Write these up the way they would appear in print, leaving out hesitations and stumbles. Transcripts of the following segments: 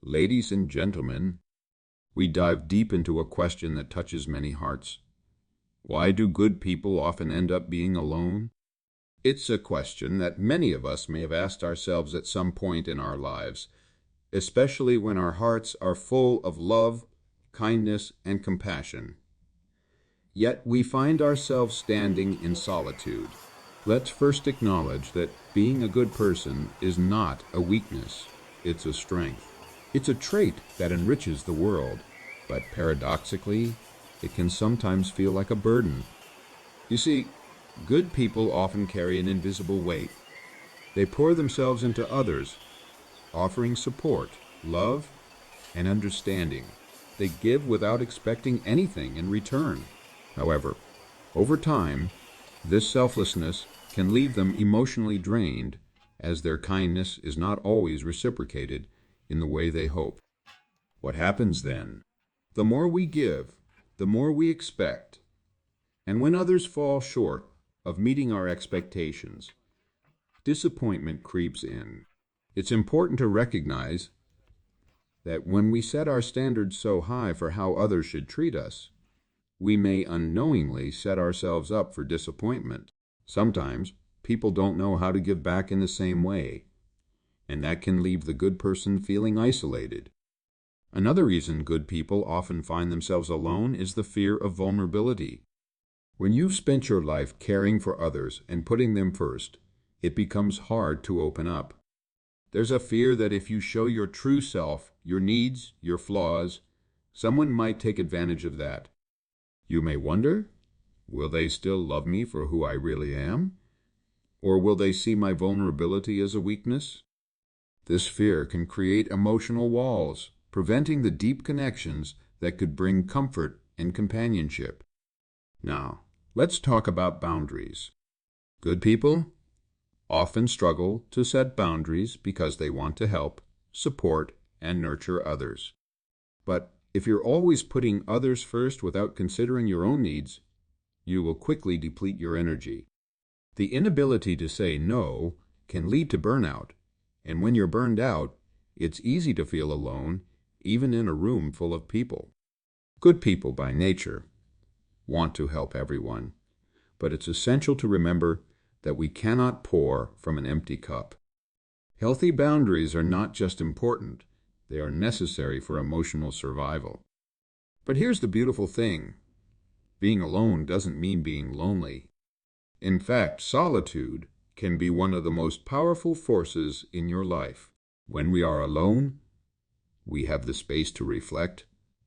Ladies and gentlemen, we dive deep into a question that touches many hearts. Why do good people often end up being alone? It's a question that many of us may have asked ourselves at some point in our lives, especially when our hearts are full of love, kindness, and compassion. Yet we find ourselves standing in solitude. Let's first acknowledge that being a good person is not a weakness, it's a strength. It's a trait that enriches the world, but paradoxically, it can sometimes feel like a burden. You see, good people often carry an invisible weight. They pour themselves into others, offering support, love, and understanding. They give without expecting anything in return. However, over time, this selflessness can leave them emotionally drained, as their kindness is not always reciprocated in the way they hope. What happens then? The more we give, the more we expect. And when others fall short of meeting our expectations, disappointment creeps in. It's important to recognize that when we set our standards so high for how others should treat us, we may unknowingly set ourselves up for disappointment. Sometimes people don't know how to give back in the same way, and that can leave the good person feeling isolated. Another reason good people often find themselves alone is the fear of vulnerability. When you've spent your life caring for others and putting them first, it becomes hard to open up. There's a fear that if you show your true self, your needs, your flaws, someone might take advantage of that. You may wonder, will they still love me for who I really am? Or will they see my vulnerability as a weakness? This fear can create emotional walls, preventing the deep connections that could bring comfort and companionship. Now, let's talk about boundaries. Good people often struggle to set boundaries because they want to help, support, and nurture others. But if you're always putting others first without considering your own needs, you will quickly deplete your energy. The inability to say no can lead to burnout, and when you're burned out, it's easy to feel alone, even in a room full of people. Good people by nature want to help everyone, but it's essential to remember that we cannot pour from an empty cup. Healthy boundaries are not just important, they are necessary for emotional survival. But here's the beautiful thing. Being alone doesn't mean being lonely. In fact, solitude can be one of the most powerful forces in your life. When we are alone, we have the space to reflect,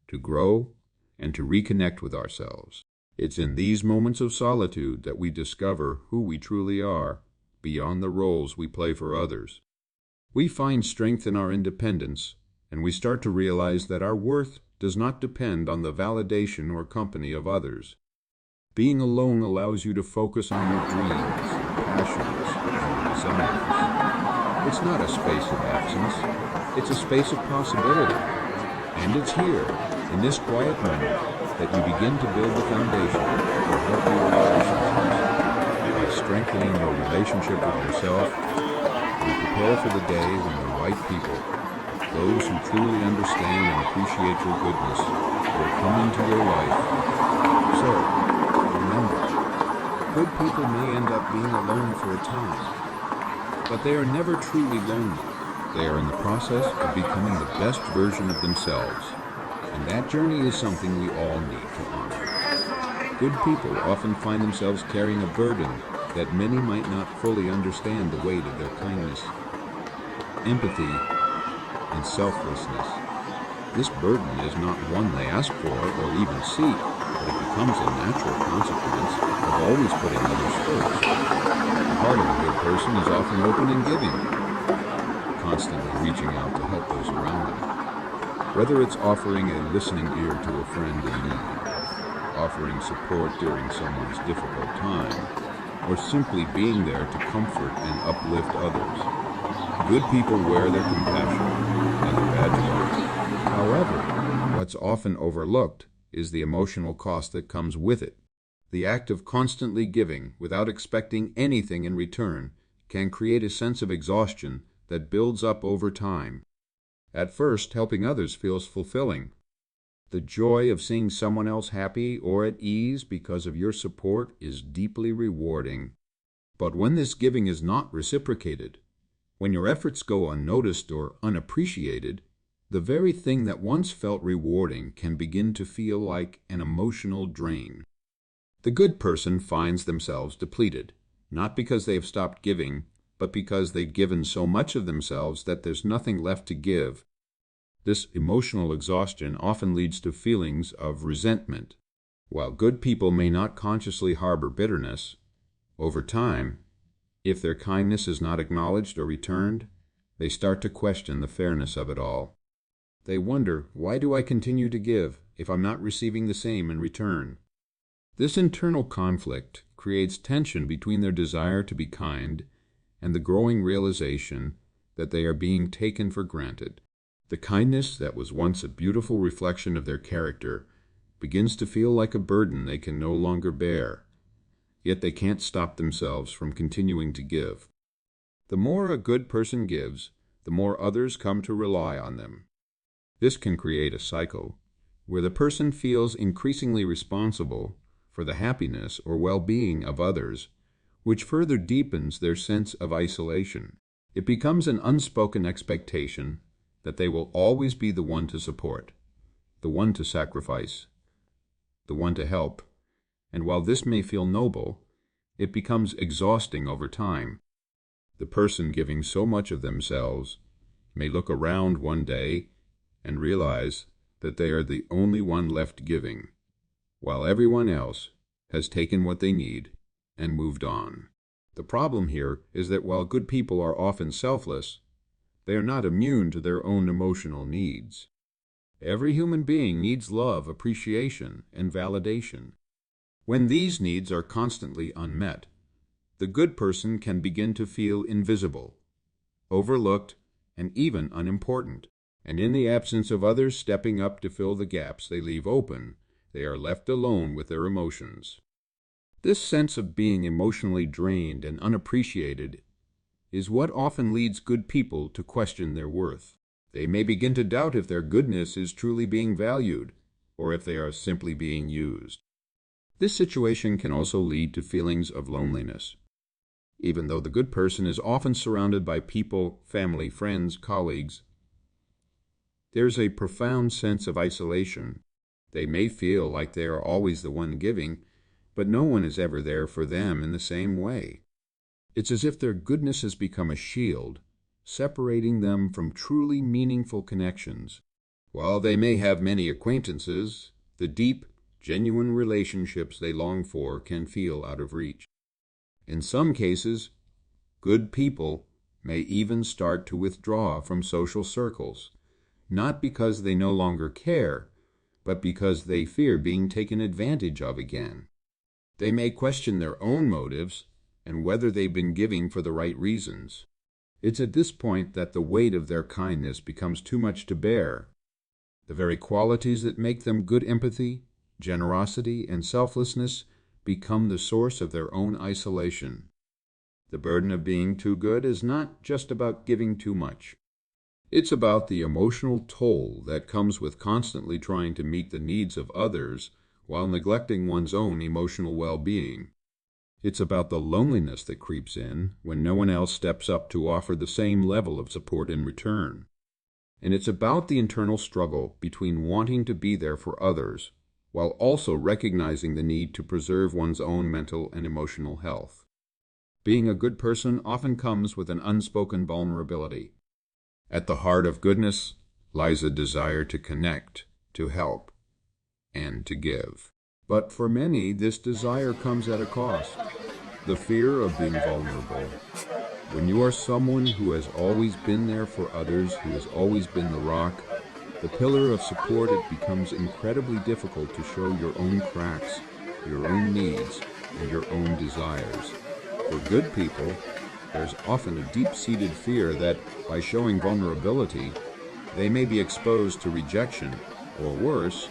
to grow, and to reconnect with ourselves. It's in these moments of solitude that we discover who we truly are, beyond the roles we play for others. We find strength in our independence, and we start to realize that our worth does not depend on the validation or company of others. Being alone allows you to focus on your dreams, passions, and desires. It's not a space of absence, it's a space of possibility. And it's here, in this quiet moment, that you begin to build the foundation for healthier relationships. By strengthening your relationship with yourself, you prepare for the day when the right people, those who truly understand and appreciate your goodness, will come into your life. So, remember, good people may end up being alone for a time, but they are never truly lonely. They are in the process of becoming the best version of themselves, and that journey is something we all need to honor. Good people often find themselves carrying a burden that many might not fully understand the weight of their kindness, empathy, and selflessness. This burden is not one they ask for or even seek, but it becomes a natural consequence of always putting others first. The heart of a good person is often open and giving, constantly reaching out to help those around them. Whether it's offering a listening ear to a friend in need, offering support during someone's difficult time, or simply being there to comfort and uplift others, good people wear their compassion as a badge of honor. However, what's often overlooked is the emotional cost that comes with it. The act of constantly giving without expecting anything in return can create a sense of exhaustion that builds up over time. At first, helping others feels fulfilling. The joy of seeing someone else happy or at ease because of your support is deeply rewarding. But when this giving is not reciprocated, when your efforts go unnoticed or unappreciated, the very thing that once felt rewarding can begin to feel like an emotional drain. The good person finds themselves depleted, not because they have stopped giving, but because they've given so much of themselves that there's nothing left to give. This emotional exhaustion often leads to feelings of resentment. While good people may not consciously harbor bitterness, over time, if their kindness is not acknowledged or returned, they start to question the fairness of it all. They wonder, why do I continue to give if I'm not receiving the same in return? This internal conflict creates tension between their desire to be kind and the growing realization that they are being taken for granted. The kindness that was once a beautiful reflection of their character begins to feel like a burden they can no longer bear. Yet they can't stop themselves from continuing to give. The more a good person gives, the more others come to rely on them. This can create a cycle where the person feels increasingly responsible for the happiness or well-being of others, which further deepens their sense of isolation. It becomes an unspoken expectation that they will always be the one to support, the one to sacrifice, the one to help, and while this may feel noble, it becomes exhausting over time. The person giving so much of themselves may look around one day and realize that they are the only one left giving, while everyone else has taken what they need and moved on. The problem here is that while good people are often selfless, they are not immune to their own emotional needs. Every human being needs love, appreciation, and validation. When these needs are constantly unmet, the good person can begin to feel invisible, overlooked, and even unimportant. And in the absence of others stepping up to fill the gaps they leave open, they are left alone with their emotions. This sense of being emotionally drained and unappreciated is what often leads good people to question their worth. They may begin to doubt if their goodness is truly being valued, or if they are simply being used. This situation can also lead to feelings of loneliness. Even though the good person is often surrounded by people, family, friends, colleagues, there's a profound sense of isolation. They may feel like they are always the one giving, but no one is ever there for them in the same way. It's as if their goodness has become a shield, separating them from truly meaningful connections. While they may have many acquaintances, the deep, genuine relationships they long for can feel out of reach. In some cases, good people may even start to withdraw from social circles, not because they no longer care, but because they fear being taken advantage of again. They may question their own motives and whether they've been giving for the right reasons. It's at this point that the weight of their kindness becomes too much to bear. The very qualities that make them good empathy, generosity, and selflessness become the source of their own isolation. The burden of being too good is not just about giving too much. It's about the emotional toll that comes with constantly trying to meet the needs of others while neglecting one's own emotional well-being. It's about the loneliness that creeps in when no one else steps up to offer the same level of support in return. And it's about the internal struggle between wanting to be there for others while also recognizing the need to preserve one's own mental and emotional health. Being a good person often comes with an unspoken vulnerability. At the heart of goodness lies a desire to connect, to help, and to give. But for many, this desire comes at a cost. The fear of being vulnerable. When you are someone who has always been there for others, who has always been the rock, the pillar of support, it becomes incredibly difficult to show your own cracks, your own needs, and your own desires. For good people, there's often a deep-seated fear that by showing vulnerability, they may be exposed to rejection, or worse,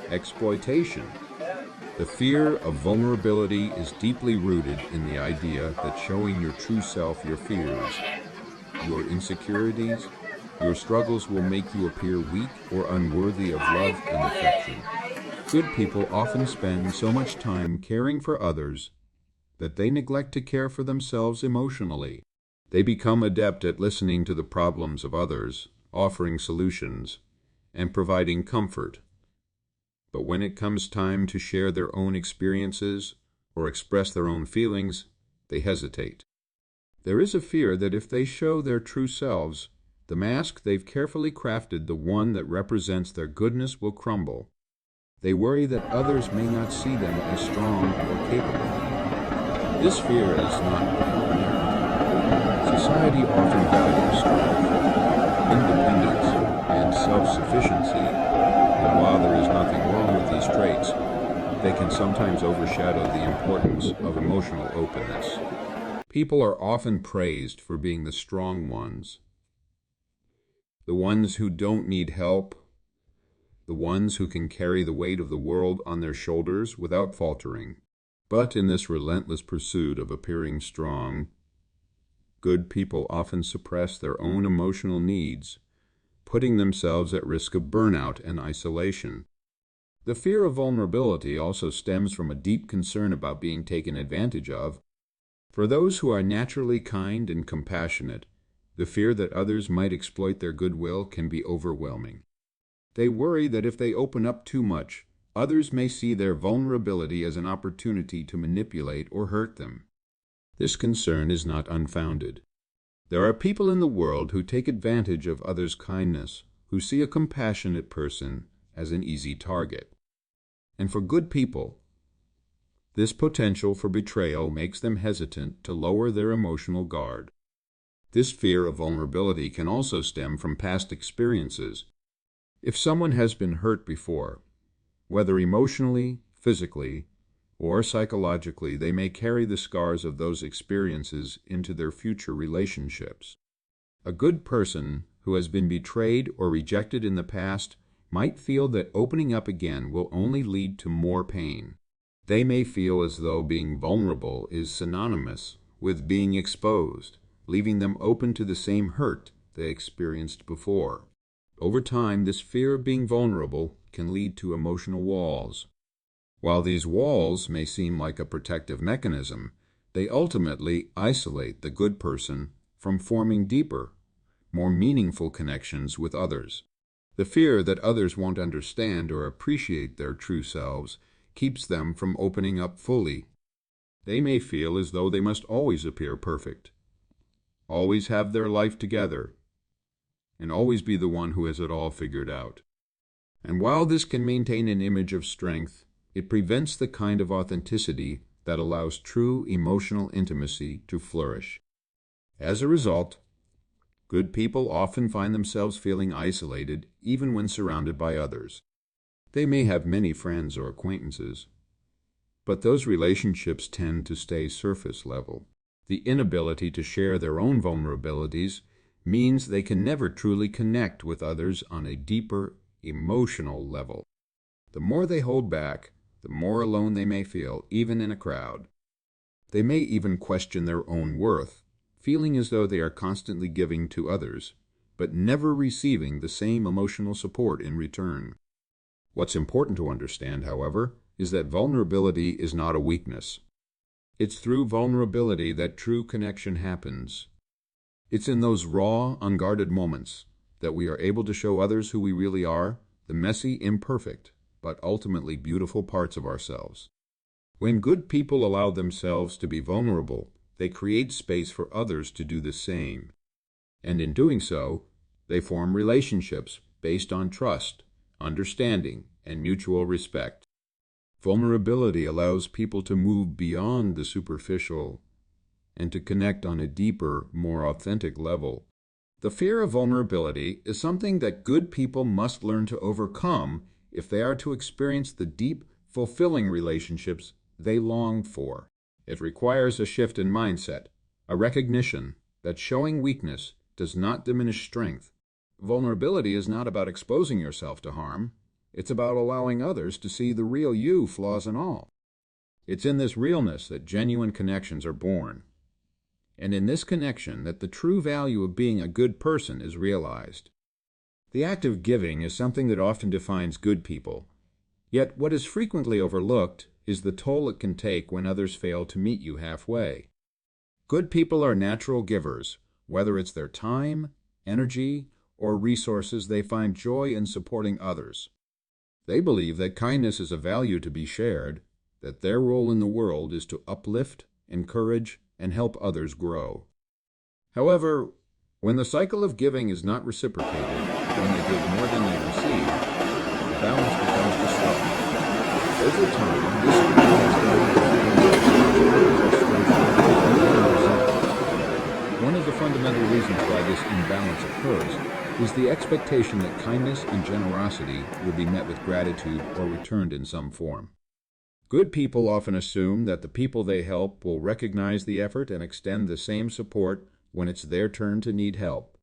exploitation. The fear of vulnerability is deeply rooted in the idea that showing your true self, your fears, your insecurities, Your struggles will make you appear weak or unworthy of love and affection. Good people often spend so much time caring for others that they neglect to care for themselves emotionally. They become adept at listening to the problems of others, offering solutions, and providing comfort. But when it comes time to share their own experiences or express their own feelings, they hesitate. There is a fear that if they show their true selves, the mask they've carefully crafted, the one that represents their goodness, will crumble. They worry that others may not see them as strong or capable. This fear is not without merit. Society often values strength, independence, and self-sufficiency, and while there is nothing wrong with these traits, they can sometimes overshadow the importance of emotional openness. People are often praised for being the strong ones, the ones who don't need help, the ones who can carry the weight of the world on their shoulders without faltering. But in this relentless pursuit of appearing strong, good people often suppress their own emotional needs, putting themselves at risk of burnout and isolation. The fear of vulnerability also stems from a deep concern about being taken advantage of. For those who are naturally kind and compassionate, the fear that others might exploit their goodwill can be overwhelming. They worry that if they open up too much, others may see their vulnerability as an opportunity to manipulate or hurt them. This concern is not unfounded. There are people in the world who take advantage of others' kindness, who see a compassionate person as an easy target. And for good people, this potential for betrayal makes them hesitant to lower their emotional guard. This fear of vulnerability can also stem from past experiences. If someone has been hurt before, whether emotionally, physically, or psychologically, they may carry the scars of those experiences into their future relationships. A good person who has been betrayed or rejected in the past might feel that opening up again will only lead to more pain. They may feel as though being vulnerable is synonymous with being exposed, leaving them open to the same hurt they experienced before. Over time, this fear of being vulnerable can lead to emotional walls. While these walls may seem like a protective mechanism, they ultimately isolate the good person from forming deeper, more meaningful connections with others. The fear that others won't understand or appreciate their true selves keeps them from opening up fully. They may feel as though they must always appear perfect, always have their life together, and always be the one who has it all figured out. And while this can maintain an image of strength, it prevents the kind of authenticity that allows true emotional intimacy to flourish. As a result, good people often find themselves feeling isolated even when surrounded by others. They may have many friends or acquaintances, but those relationships tend to stay surface level. The inability to share their own vulnerabilities means they can never truly connect with others on a deeper emotional level. The more they hold back, the more alone they may feel, even in a crowd. They may even question their own worth, feeling as though they are constantly giving to others, but never receiving the same emotional support in return. What's important to understand, however, is that vulnerability is not a weakness. It's through vulnerability that true connection happens. It's in those raw, unguarded moments that we are able to show others who we really are, the messy, imperfect, but ultimately beautiful parts of ourselves. When good people allow themselves to be vulnerable, they create space for others to do the same. And in doing so, they form relationships based on trust, understanding, and mutual respect. Vulnerability allows people to move beyond the superficial and to connect on a deeper, more authentic level. The fear of vulnerability is something that good people must learn to overcome if they are to experience the deep, fulfilling relationships they long for. It requires a shift in mindset, a recognition that showing weakness does not diminish strength. Vulnerability is not about exposing yourself to harm. It's about allowing others to see the real you, flaws and all. It's in this realness that genuine connections are born. and in this connection that the true value of being a good person is realized. The act of giving is something that often defines good people, yet what is frequently overlooked is the toll it can take when others fail to meet you halfway. Good people are natural givers, whether it's their time, energy, or resources. They find joy in supporting others. They believe that kindness is a value to be shared, that their role in the world is to uplift, encourage, and help others grow. However, when the cycle of giving is not reciprocated, when they give more than they receive, the balance becomes disrupted. Over time, this imbalance can lead to one of the fundamental reasons why this imbalance occurs is the expectation that kindness and generosity will be met with gratitude or returned in some form. Good people often assume that the people they help will recognize the effort and extend the same support when it's their turn to need help.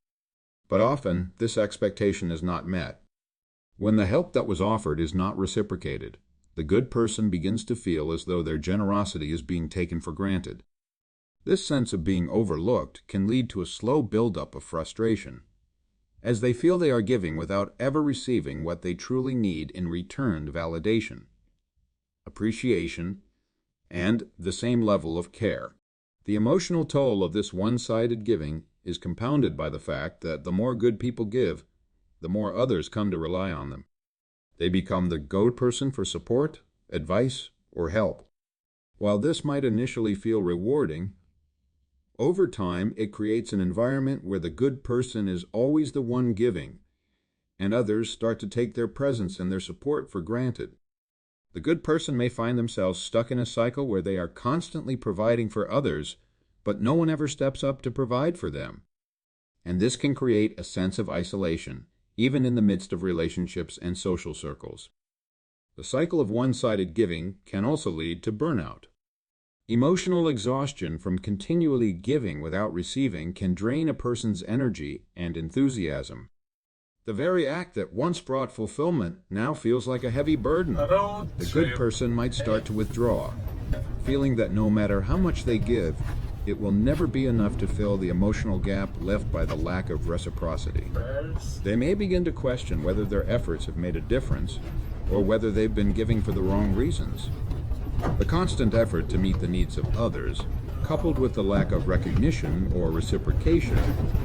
But often, this expectation is not met. When the help that was offered is not reciprocated, the good person begins to feel as though their generosity is being taken for granted. This sense of being overlooked can lead to a slow buildup of frustration, as they feel they are giving without ever receiving what they truly need in returned validation, appreciation, and the same level of care. The emotional toll of this one-sided giving is compounded by the fact that the more good people give, the more others come to rely on them. They become the go-to person for support, advice, or help. While this might initially feel rewarding, over time it creates an environment where the good person is always the one giving, and others start to take their presence and their support for granted. The good person may find themselves stuck in a cycle where they are constantly providing for others, but no one ever steps up to provide for them. And this can create a sense of isolation, even in the midst of relationships and social circles. The cycle of one-sided giving can also lead to burnout. Emotional exhaustion from continually giving without receiving can drain a person's energy and enthusiasm. The very act that once brought fulfillment now feels like a heavy burden. The good person might start to withdraw, feeling that no matter how much they give, it will never be enough to fill the emotional gap left by the lack of reciprocity. They may begin to question whether their efforts have made a difference, or whether they've been giving for the wrong reasons. The constant effort to meet the needs of others, coupled with the lack of recognition or reciprocation,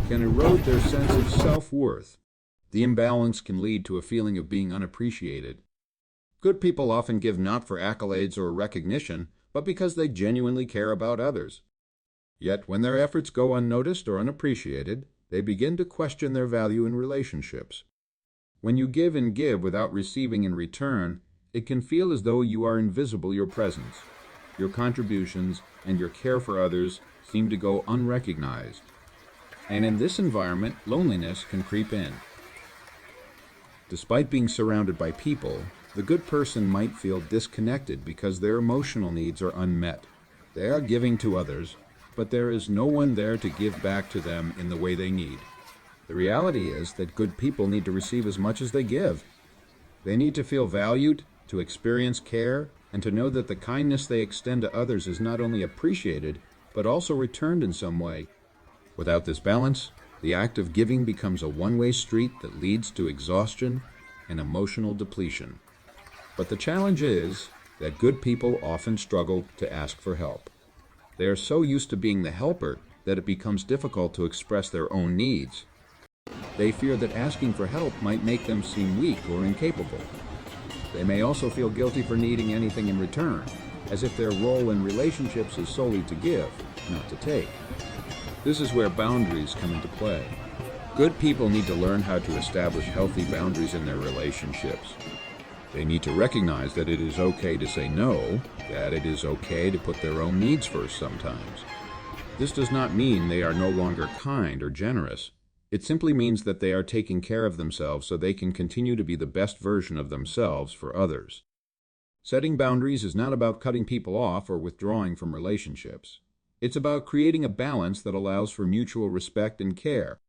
can erode their sense of self-worth. The imbalance can lead to a feeling of being unappreciated. Good people often give not for accolades or recognition, but because they genuinely care about others. Yet when their efforts go unnoticed or unappreciated, they begin to question their value in relationships. When you give and give without receiving in return, it can feel as though you are invisible. Your presence, your contributions, and your care for others seem to go unrecognized. And in this environment, loneliness can creep in. Despite being surrounded by people, the good person might feel disconnected because their emotional needs are unmet. They are giving to others, but there is no one there to give back to them in the way they need. The reality is that good people need to receive as much as they give. They need to feel valued, to experience care, and to know that the kindness they extend to others is not only appreciated, but also returned in some way. Without this balance, the act of giving becomes a one-way street that leads to exhaustion and emotional depletion. But the challenge is that good people often struggle to ask for help. They are so used to being the helper that it becomes difficult to express their own needs. They fear that asking for help might make them seem weak or incapable. They may also feel guilty for needing anything in return, as if their role in relationships is solely to give, not to take. This is where boundaries come into play. Good people need to learn how to establish healthy boundaries in their relationships. They need to recognize that it is okay to say no, that it is okay to put their own needs first sometimes. This does not mean they are no longer kind or generous. It simply means that they are taking care of themselves so they can continue to be the best version of themselves for others. Setting boundaries is not about cutting people off or withdrawing from relationships. It's about creating a balance that allows for mutual respect and care.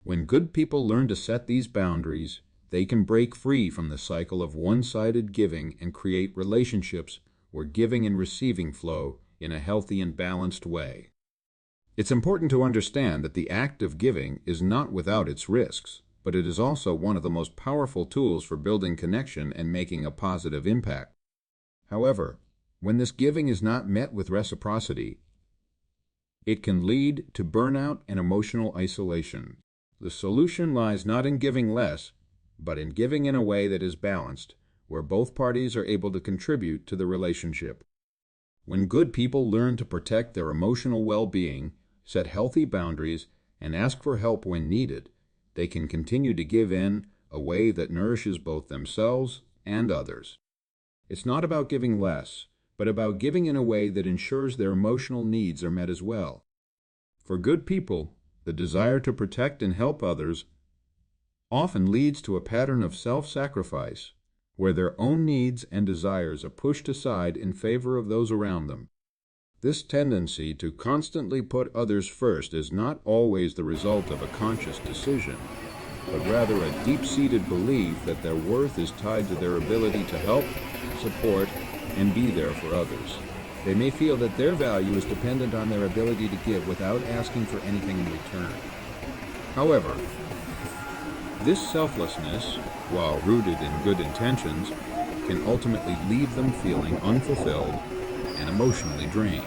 When good people learn to set these boundaries, they can break free from the cycle of one-sided giving and create relationships where giving and receiving flow in a healthy and balanced way. It's important to understand that the act of giving is not without its risks, but it is also one of the most powerful tools for building connection and making a positive impact. However, when this giving is not met with reciprocity, it can lead to burnout and emotional isolation. The solution lies not in giving less, but in giving in a way that is balanced, where both parties are able to contribute to the relationship. When good people learn to protect their emotional well-being, set healthy boundaries, and ask for help when needed, they can continue to give in a way that nourishes both themselves and others. It's not about giving less, but about giving in a way that ensures their emotional needs are met as well. For good people, the desire to protect and help others often leads to a pattern of self-sacrifice, where their own needs and desires are pushed aside in favor of those around them. This tendency to constantly put others first is not always the result of a conscious decision, but rather a deep-seated belief that their worth is tied to their ability to help, support, and be there for others. They may feel that their value is dependent on their ability to give without asking for anything in return. However, this selflessness, while rooted in good intentions, can ultimately leave them feeling unfulfilled and emotionally drained.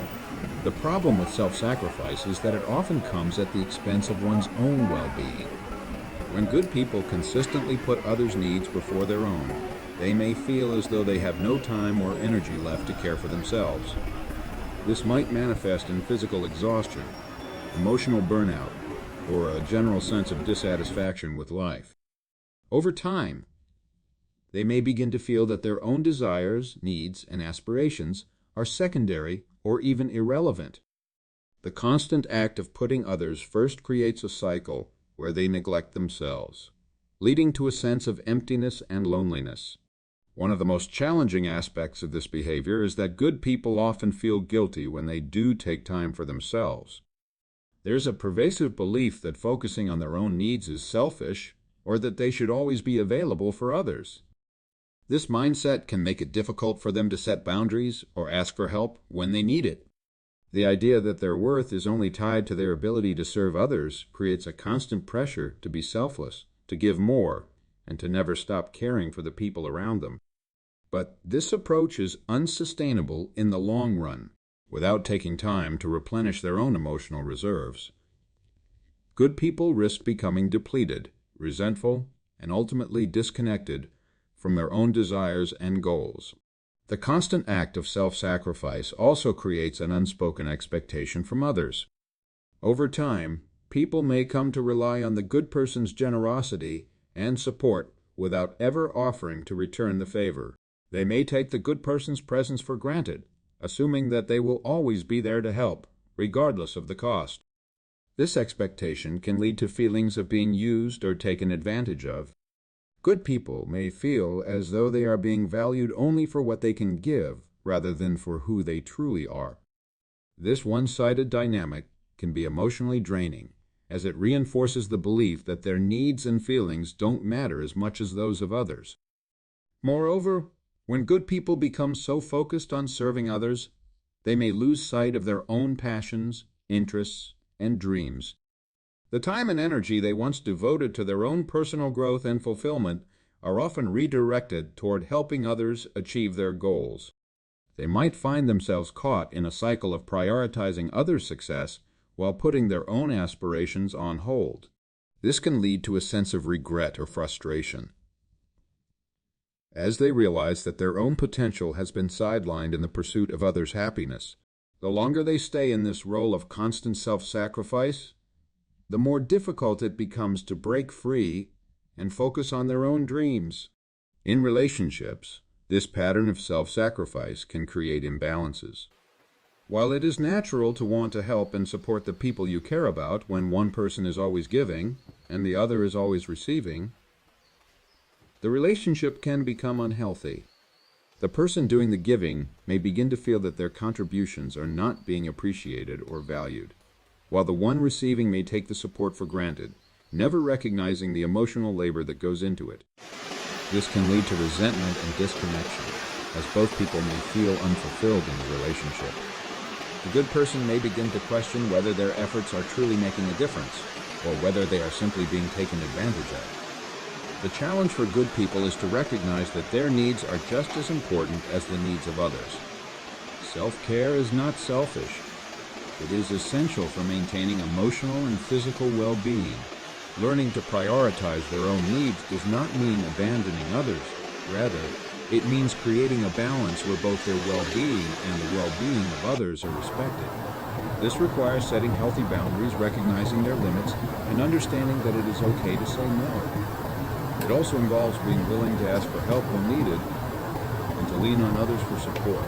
The problem with self-sacrifice is that it often comes at the expense of one's own well-being. When good people consistently put others' needs before their own, they may feel as though they have no time or energy left to care for themselves. This might manifest in physical exhaustion, emotional burnout, or a general sense of dissatisfaction with life. Over time, they may begin to feel that their own desires, needs, and aspirations are secondary or even irrelevant. The constant act of putting others first creates a cycle where they neglect themselves, leading to a sense of emptiness and loneliness. One of the most challenging aspects of this behavior is that good people often feel guilty when they do take time for themselves. There's a pervasive belief that focusing on their own needs is selfish, or that they should always be available for others. This mindset can make it difficult for them to set boundaries or ask for help when they need it. The idea that their worth is only tied to their ability to serve others creates a constant pressure to be selfless, to give more, and to never stop caring for the people around them. But this approach is unsustainable in the long run, without taking time to replenish their own emotional reserves. Good people risk becoming depleted, resentful, and ultimately disconnected from their own desires and goals. The constant act of self-sacrifice also creates an unspoken expectation from others. Over time, people may come to rely on the good person's generosity and support without ever offering to return the favor. They may take the good person's presence for granted, assuming that they will always be there to help, regardless of the cost. This expectation can lead to feelings of being used or taken advantage of. Good people may feel as though they are being valued only for what they can give, rather than for who they truly are. This one-sided dynamic can be emotionally draining, as it reinforces the belief that their needs and feelings don't matter as much as those of others. Moreover, when good people become so focused on serving others, they may lose sight of their own passions, interests, and dreams. The time and energy they once devoted to their own personal growth and fulfillment are often redirected toward helping others achieve their goals. They might find themselves caught in a cycle of prioritizing others' success while putting their own aspirations on hold. This can lead to a sense of regret or frustration, as they realize that their own potential has been sidelined in the pursuit of others' happiness. The longer they stay in this role of constant self-sacrifice, the more difficult it becomes to break free and focus on their own dreams. In relationships, this pattern of self-sacrifice can create imbalances. While it is natural to want to help and support the people you care about when one person is always giving and the other is always receiving, the relationship can become unhealthy. The person doing the giving may begin to feel that their contributions are not being appreciated or valued, while the one receiving may take the support for granted, never recognizing the emotional labor that goes into it. This can lead to resentment and disconnection, as both people may feel unfulfilled in the relationship. The good person may begin to question whether their efforts are truly making a difference, or whether they are simply being taken advantage of. The challenge for good people is to recognize that their needs are just as important as the needs of others. Self-care is not selfish. It is essential for maintaining emotional and physical well-being. Learning to prioritize their own needs does not mean abandoning others. Rather, it means creating a balance where both their well-being and the well-being of others are respected. This requires setting healthy boundaries, recognizing their limits, and understanding that it is okay to say no. It also involves being willing to ask for help when needed and to lean on others for support.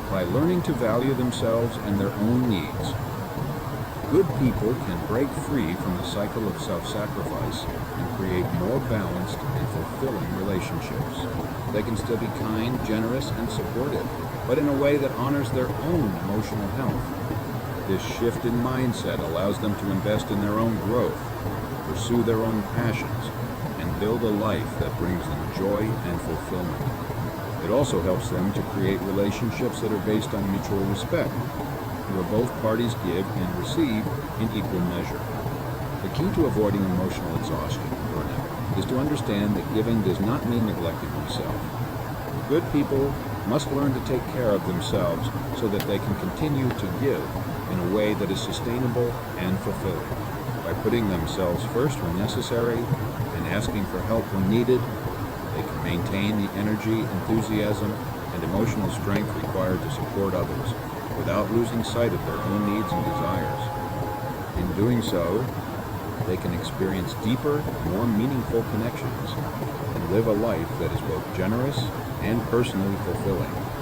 By learning to value themselves and their own needs, good people can break free from the cycle of self-sacrifice and create more balanced and fulfilling relationships. They can still be kind, generous, and supportive, but in a way that honors their own emotional health. This shift in mindset allows them to invest in their own growth, pursue their own passions, and build a life that brings them joy and fulfillment. It also helps them to create relationships that are based on mutual respect, where both parties give and receive in equal measure. The key to avoiding emotional exhaustion and burnout is to understand that giving does not mean neglecting yourself. Good people must learn to take care of themselves so that they can continue to give in a way that is sustainable and fulfilling. By putting themselves first when necessary and asking for help when needed, they can maintain the energy, enthusiasm, and emotional strength required to support others without losing sight of their own needs and desires. In doing so, they can experience deeper, more meaningful connections and live a life that is both generous and personally fulfilling.